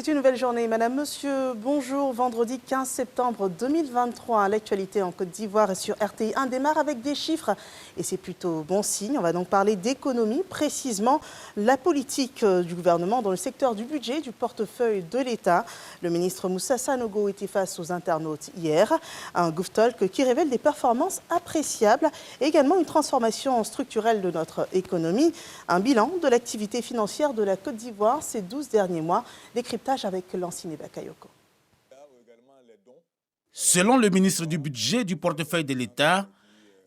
C'est une nouvelle journée. Madame, monsieur, bonjour. Vendredi 15 septembre 2023, l'actualité en Côte d'Ivoire et sur RTI1 démarre avec des chiffres. Et c'est plutôt bon signe. On va donc parler d'économie, précisément la politique du gouvernement dans le secteur du budget, du portefeuille de l'État. Le ministre Moussa Sanogo était face aux internautes hier. Un Goof Talk qui révèle des performances appréciables et également une transformation structurelle de notre économie. Un bilan de l'activité financière de la Côte d'Ivoire ces 12 derniers mois. Décryptage avec Lanciné Bakayoko. Selon le ministre du Budget et du portefeuille de l'État,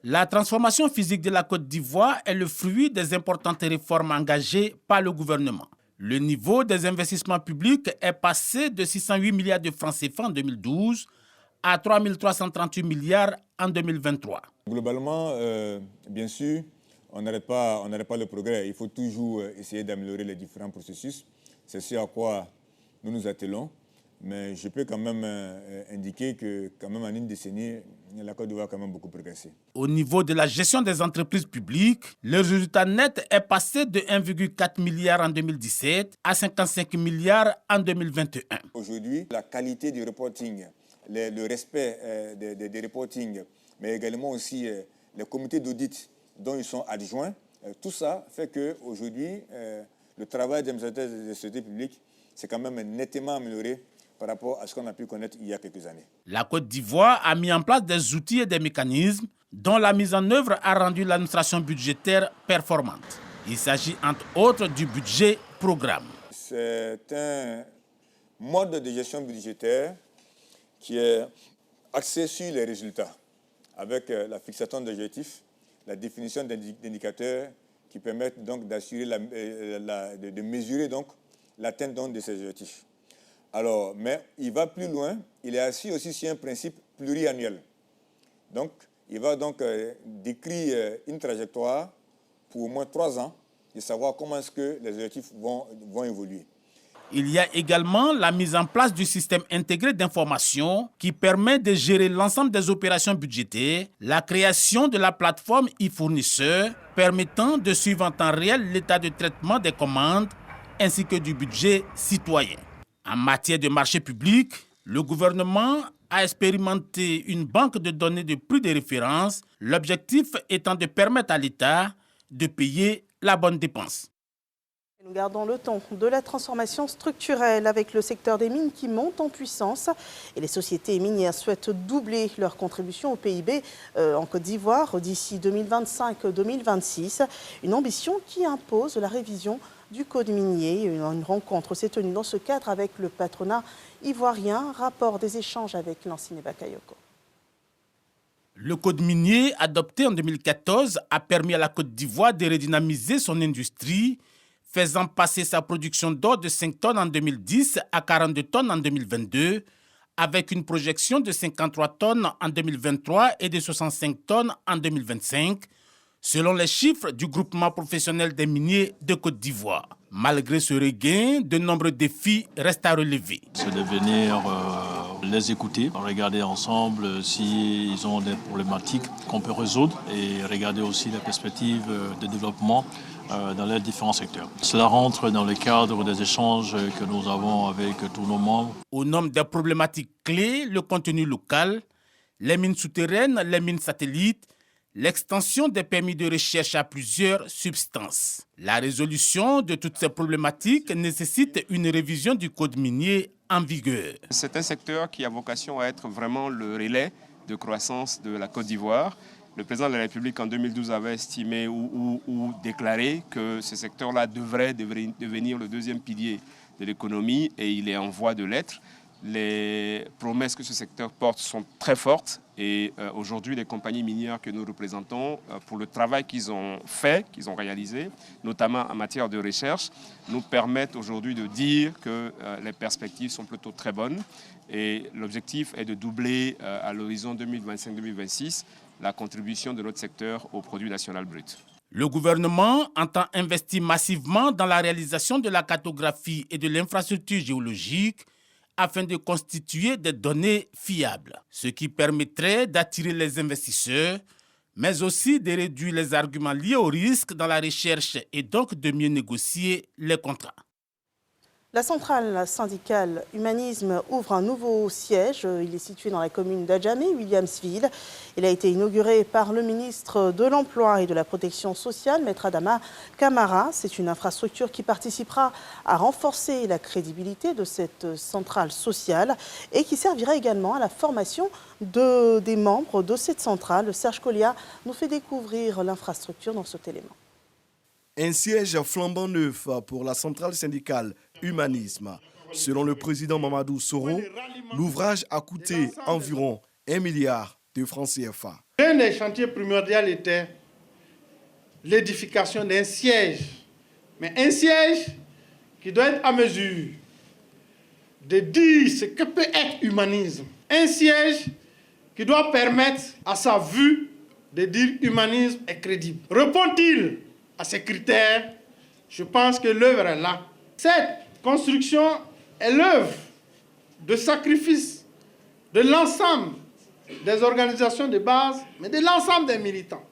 la transformation physique de la Côte d'Ivoire est le fruit des importantes réformes engagées par le gouvernement. Le niveau des investissements publics est passé de 608 milliards de francs CFA en 2012 à 3 338 milliards en 2023. Globalement, bien sûr, on n'arrête pas le progrès. Il faut toujours essayer d'améliorer les différents processus. C'est ce à quoi nous nous attelons. Mais je peux quand même indiquer que, quand même, en une décennie, la Côte d'Ivoire a quand même beaucoup progressé. Au niveau de la gestion des entreprises publiques, le résultat net est passé de 1,4 milliard en 2017 à 55 milliards en 2021. Aujourd'hui, la qualité du reporting, le respect des reportings, mais également aussi les comités d'audit dont ils sont adjoints, tout ça fait qu'aujourd'hui, le travail des administrateurs des sociétés publiques s'est quand même nettement amélioré par rapport à ce qu'on a pu connaître il y a quelques années. La Côte d'Ivoire a mis en place des outils et des mécanismes dont la mise en œuvre a rendu l'administration budgétaire performante. Il s'agit entre autres du budget programme. C'est un mode de gestion budgétaire qui est axé sur les résultats, avec la fixation d'objectifs, la définition d'indicateurs qui permettent donc d'assurer de mesurer donc l'atteinte de ces objectifs. Alors, mais il va plus loin, il est assis aussi sur un principe pluriannuel. Donc, il va donc décrire une trajectoire pour au moins 3 ans et savoir comment est-ce que les objectifs vont évoluer. Il y a également la mise en place du système intégré d'information qui permet de gérer l'ensemble des opérations budgétaires, la création de la plateforme e-fournisseur permettant de suivre en temps réel l'état de traitement des commandes ainsi que du budget citoyen. En matière de marché public, le gouvernement a expérimenté une banque de données de prix de référence, l'objectif étant de permettre à l'État de payer la bonne dépense. Nous gardons le ton de la transformation structurelle avec le secteur des mines qui monte en puissance et les sociétés minières souhaitent doubler leur contribution au PIB en Côte d'Ivoire d'ici 2025-2026. Une ambition qui impose la révision du code minier. Une rencontre s'est tenue dans ce cadre avec le patronat ivoirien. Rapport des échanges avec Lanciné Bakayoko. Le code minier, adopté en 2014, a permis à la Côte d'Ivoire de redynamiser son industrie, faisant passer sa production d'or de 5 tonnes en 2010 à 42 tonnes en 2022, avec une projection de 53 tonnes en 2023 et de 65 tonnes en 2025, selon les chiffres du groupement professionnel des miniers de Côte d'Ivoire. Malgré ce regain, de nombreux défis restent à relever. C'est de venir les écouter, regarder ensemble s'ils ont des problématiques qu'on peut résoudre et regarder aussi les perspectives de développement dans les différents secteurs. Cela rentre dans le cadre des échanges que nous avons avec tous nos membres. Au nombre des problématiques clés, le contenu local, les mines souterraines, les mines satellites, l'extension des permis de recherche à plusieurs substances. La résolution de toutes ces problématiques nécessite une révision du code minier en vigueur. C'est un secteur qui a vocation à être vraiment le relais de croissance de la Côte d'Ivoire. Le président de la République en 2012 avait estimé ou déclaré que ce secteur-là devrait devenir le deuxième pilier de l'économie et il est en voie de l'être. Les promesses que ce secteur porte sont très fortes et aujourd'hui les compagnies minières que nous représentons, pour le travail qu'ils ont fait, qu'ils ont réalisé, notamment en matière de recherche, nous permettent aujourd'hui de dire que les perspectives sont plutôt très bonnes et l'objectif est de doubler à l'horizon 2025-2026 la contribution de notre secteur au produit national brut. Le gouvernement entend investir massivement dans la réalisation de la cartographie et de l'infrastructure géologique afin de constituer des données fiables, ce qui permettrait d'attirer les investisseurs, mais aussi de réduire les arguments liés au risque dans la recherche et donc de mieux négocier les contrats. La centrale syndicale Humanisme ouvre un nouveau siège. Il est situé dans la commune d'Adjamé, Williamsville. Il a été inauguré par le ministre de l'Emploi et de la Protection sociale, Maître Adama Camara. C'est une infrastructure qui participera à renforcer la crédibilité de cette centrale sociale et qui servira également à la formation des membres de cette centrale. Serge Collia nous fait découvrir l'infrastructure dans cet élément. Un siège flambant neuf pour la centrale syndicale Humanisme. Selon le président Mamadou Soro, l'ouvrage a coûté environ 1 milliard de francs CFA. L'un des chantiers primordiaux était l'édification d'un siège. Mais un siège qui doit être à mesure de dire ce que peut être humanisme. Un siège qui doit permettre à sa vue de dire humanisme est crédible. Répond-il à ces critères? Je pense que l'œuvre est là. Cette construction est l'œuvre de sacrifice de l'ensemble des organisations de base, mais de l'ensemble des militants.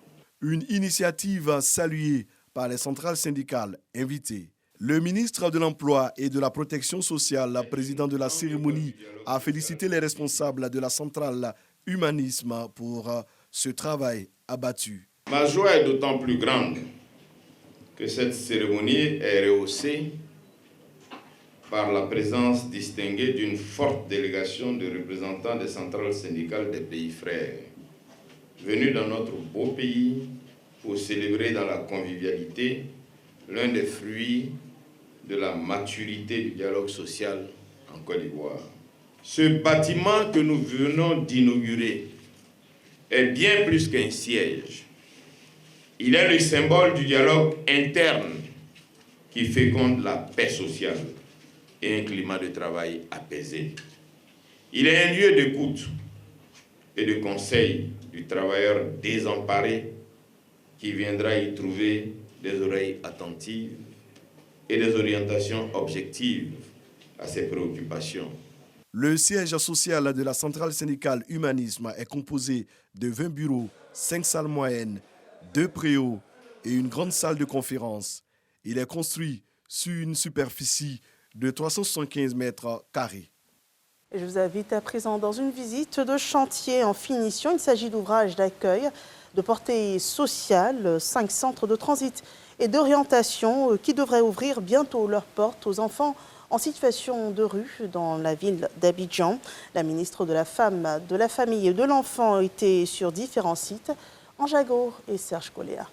Une initiative saluée par les centrales syndicales invitées. Le ministre de l'Emploi et de la Protection sociale, président de la cérémonie, a félicité les responsables de la centrale Humanisme pour ce travail abattu. Ma joie est d'autant plus grande que cette cérémonie est rehaussée par la présence distinguée d'une forte délégation de représentants des centrales syndicales des pays frères, venus dans notre beau pays pour célébrer dans la convivialité l'un des fruits de la maturité du dialogue social en Côte d'Ivoire. Ce bâtiment que nous venons d'inaugurer est bien plus qu'un siège. Il est le symbole du dialogue interne qui féconde la paix sociale et un climat de travail apaisé. Il est un lieu d'écoute et de conseil du travailleur désemparé qui viendra y trouver des oreilles attentives et des orientations objectives à ses préoccupations. Le siège social de la centrale syndicale Humanisme est composé de 20 bureaux, 5 salles moyennes, 2 préaux et une grande salle de conférence. Il est construit sur une superficie de 375 mètres carrés. Je vous invite à présent dans une visite de chantier en finition. Il s'agit d'ouvrages d'accueil de portée sociale, 5 centres de transit et d'orientation qui devraient ouvrir bientôt leurs portes aux enfants en situation de rue dans la ville d'Abidjan. La ministre de la Femme, de la Famille et de l'Enfant était sur différents sites. Anjagour et Serge Collia.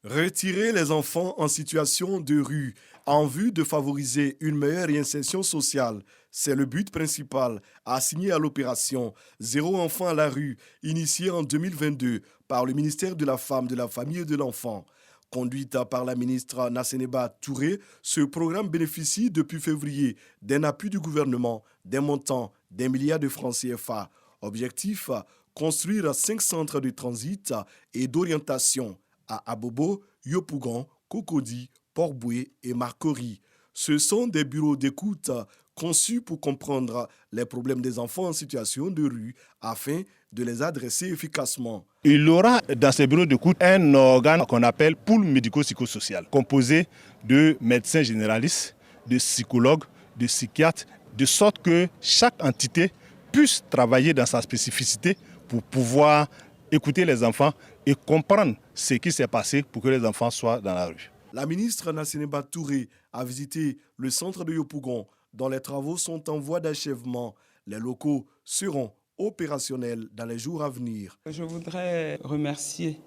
Retirer les enfants en situation de rue en vue de favoriser une meilleure réinsertion sociale, c'est le but principal assigné à l'opération Zéro enfant à la rue, initiée en 2022 par le ministère de la Femme, de la Famille et de l'Enfant. Conduite par la ministre Nasseneba Touré, ce programme bénéficie depuis février d'un appui du gouvernement d'un montant d'1 milliard de francs CFA. Objectif, construire 5 centres de transit et d'orientation à Abobo, Yopougon, Cocody, Port-Boué et Marcory. Ce sont des bureaux d'écoute conçus pour comprendre les problèmes des enfants en situation de rue afin de les adresser efficacement. Il y aura dans ces bureaux d'écoute un organe qu'on appelle pool médico-psychosocial, composé de médecins généralistes, de psychologues, de psychiatres, de sorte que chaque entité puisse travailler dans sa spécificité pour pouvoir écouter les enfants et comprendre ce qui s'est passé pour que les enfants soient dans la rue. La ministre Nasseneba Touré a visité le centre de Yopougon, dont les travaux sont en voie d'achèvement. Les locaux seront opérationnels dans les jours à venir. Je voudrais remercier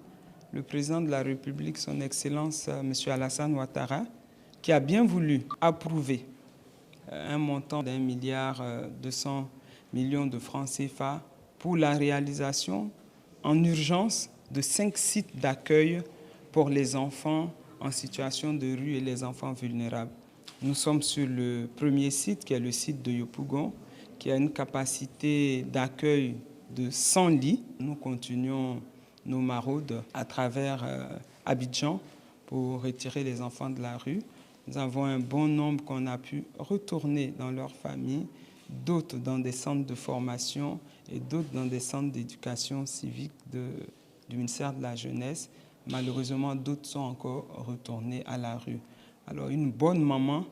le président de la République, son Excellence M. Alassane Ouattara, qui a bien voulu approuver un montant d'1 milliard 200 millions de francs CFA pour la réalisation en urgence de 5 sites d'accueil pour les enfants en situation de rue et les enfants vulnérables. Nous sommes sur le premier site, qui est le site de Yopougon, qui a une capacité d'accueil de 100 lits. Nous continuons nos maraudes à travers Abidjan pour retirer les enfants de la rue. Nous avons un bon nombre qu'on a pu retourner dans leur famille, d'autres dans des centres de formation et d'autres dans des centres d'éducation civique du ministère de la Jeunesse. Malheureusement, d'autres sont encore retournés à la rue. Alors, une bonne maman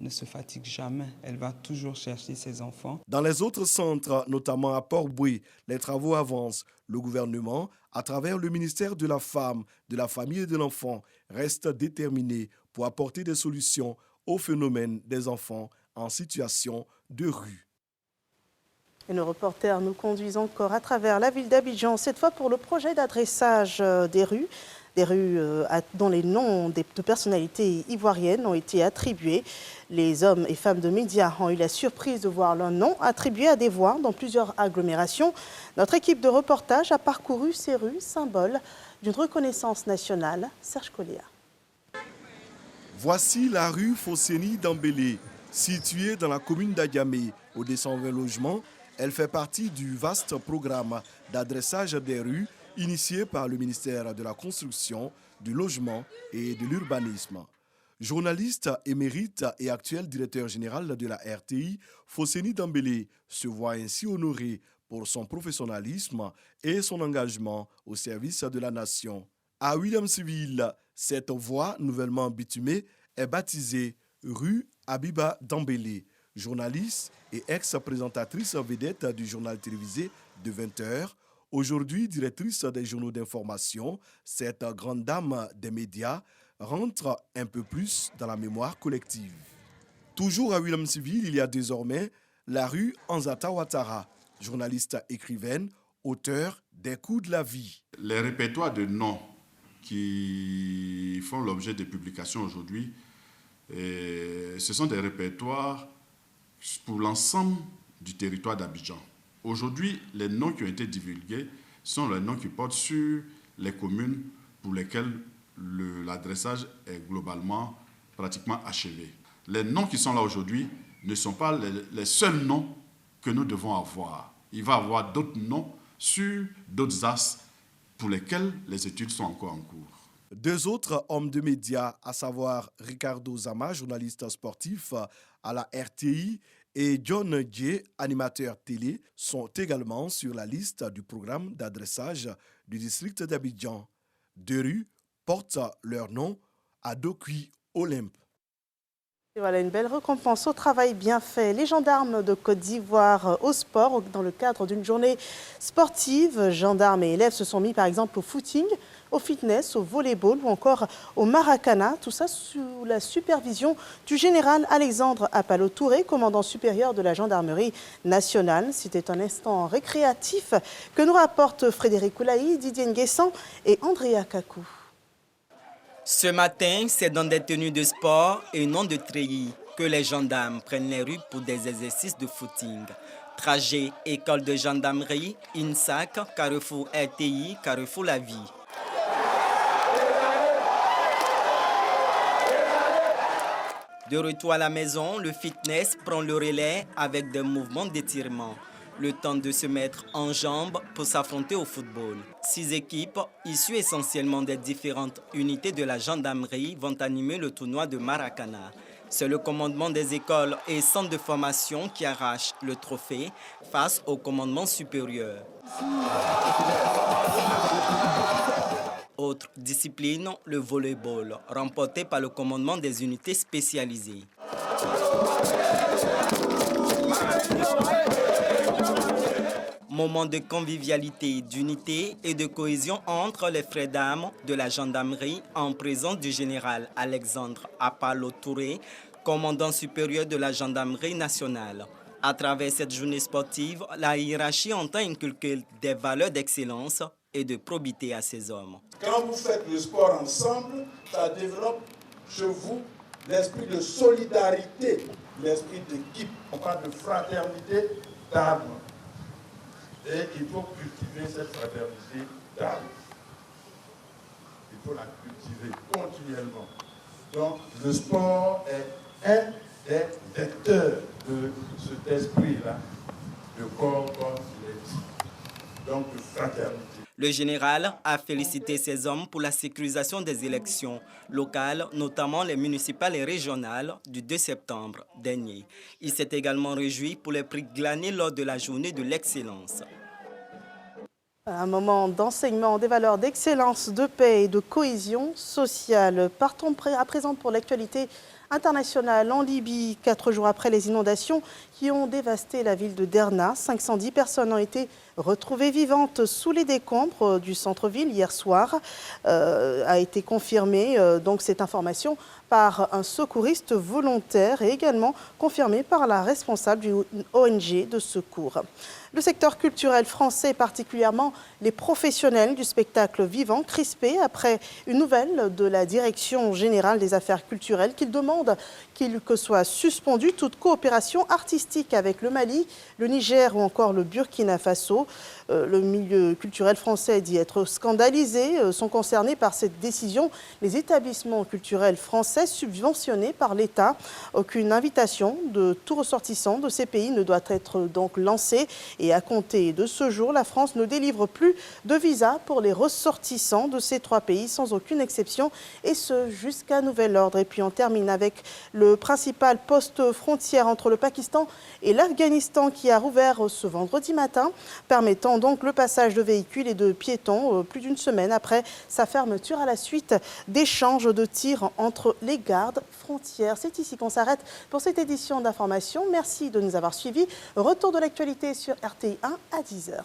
ne se fatigue jamais. Elle va toujours chercher ses enfants. Dans les autres centres, notamment à Port-Boué, les travaux avancent. Le gouvernement, à travers le ministère de la Femme, de la Famille et de l'Enfant, reste déterminé pour apporter des solutions au phénomène des enfants en situation de rue. Et nos reporters nous conduisent encore à travers la ville d'Abidjan, cette fois pour le projet d'adressage des rues dont les noms de personnalités ivoiriennes ont été attribués. Les hommes et femmes de médias ont eu la surprise de voir leurs noms attribués à des voies dans plusieurs agglomérations. Notre équipe de reportage a parcouru ces rues, symboles d'une reconnaissance nationale. Serge Coléa. Voici la rue Fosséni Dambélé, située dans la commune d'Adiamé, aux 220 logements. Elle fait partie du vaste programme d'adressage des rues initié par le ministère de la Construction, du Logement et de l'Urbanisme. Journaliste émérite et actuel directeur général de la RTI, Fosséni Dambélé se voit ainsi honoré pour son professionnalisme et son engagement au service de la nation. À Williamsville, cette voie nouvellement bitumée est baptisée rue Abiba Dambélé. Journaliste et ex-présentatrice vedette du journal télévisé de 20h, aujourd'hui directrice des journaux d'information, cette grande dame des médias rentre un peu plus dans la mémoire collective. Toujours à Williamsville, il y a désormais la rue Anzata Ouattara, journaliste écrivaine, auteur des Coups de la vie. Les répertoires de noms qui font l'objet de publications aujourd'hui, ce sont des répertoires pour l'ensemble du territoire d'Abidjan. Aujourd'hui, les noms qui ont été divulgués sont les noms qui portent sur les communes pour lesquelles l'adressage est globalement pratiquement achevé. Les noms qui sont là aujourd'hui ne sont pas les seuls noms que nous devons avoir. Il va y avoir d'autres noms sur d'autres axes pour lesquels les études sont encore en cours. Deux autres hommes de médias, à savoir Ricardo Zama, journaliste sportif à la RTI, et John Dje, animateur télé, sont également sur la liste du programme d'adressage du district d'Abidjan. Deux rues portent leur nom à Dokui Olympe. Et voilà une belle récompense au travail bien fait. Les gendarmes de Côte d'Ivoire au sport, dans le cadre d'une journée sportive, gendarmes et élèves se sont mis par exemple au footing, au fitness, au volleyball ou encore au maracana. Tout ça sous la supervision du général Alexandre Apalo Touré, commandant supérieur de la gendarmerie nationale. C'était un instant récréatif que nous rapportent Frédéric Oulaï, Didier Nguessan et Andrea Kakou. Ce matin, c'est dans des tenues de sport et non de treillis que les gendarmes prennent les rues pour des exercices de footing. Trajet, école de gendarmerie, INSAC, Carrefour RTI, Carrefour La Vie. De retour à la maison, le fitness prend le relais avec des mouvements d'étirement. Le temps de se mettre en jambes pour s'affronter au football. 6 équipes, issues essentiellement des différentes unités de la gendarmerie, vont animer le tournoi de Maracana. C'est le commandement des écoles et centres de formation qui arrache le trophée face au commandement supérieur. Autre discipline, le volleyball, remporté par le commandement des unités spécialisées. Moment de convivialité, d'unité et de cohésion entre les frères d'armes de la gendarmerie en présence du général Alexandre Apalo Touré, commandant supérieur de la gendarmerie nationale. À travers cette journée sportive, la hiérarchie entend inculquer des valeurs d'excellence et de probité à ses hommes. Quand vous faites le sport ensemble, ça développe chez vous l'esprit de solidarité, l'esprit d'équipe. On parle de fraternité d'armes. Et il faut cultiver cette fraternité d'âme. Il faut la cultiver continuellement. Donc, le sport est un des vecteurs de cet esprit-là, de corps, comme il est dit. Donc, de fraternité. Le général a félicité ses hommes pour la sécurisation des élections locales, notamment les municipales et régionales du 2 septembre dernier. Il s'est également réjoui pour les prix glanés lors de la journée de l'excellence. Un moment d'enseignement des valeurs d'excellence, de paix et de cohésion sociale. Partons à présent pour l'actualité internationale en Libye, 4 jours après les inondations qui ont dévasté la ville de Derna. 510 personnes ont été retrouvées vivantes sous les décombres du centre-ville hier soir. A été confirmée donc cette information par un secouriste volontaire et également confirmée par la responsable d'une ONG de secours. Le secteur culturel français, particulièrement les professionnels du spectacle vivant, crispés après une nouvelle de la Direction générale des affaires culturelles qui demande que soit suspendue toute coopération artistique avec le Mali, le Niger ou encore le Burkina Faso. Le milieu culturel français dit être scandalisé. Sont concernés par cette décision les établissements culturels français subventionnés par l'État. Aucune invitation de tout ressortissant de ces pays ne doit être donc lancée. Et à compter de ce jour, la France ne délivre plus de visa pour les ressortissants de ces 3 pays sans aucune exception, et ce jusqu'à nouvel ordre. Et puis on termine avec le principal poste frontière entre le Pakistan et l'Afghanistan qui a rouvert ce vendredi matin, permettant donc le passage de véhicules et de piétons plus d'une semaine après sa fermeture à la suite d'échanges de tirs entre les gardes frontières. C'est ici qu'on s'arrête pour cette édition d'information. Merci de nous avoir suivis. Retour de l'actualité sur RTI 1 à 10h.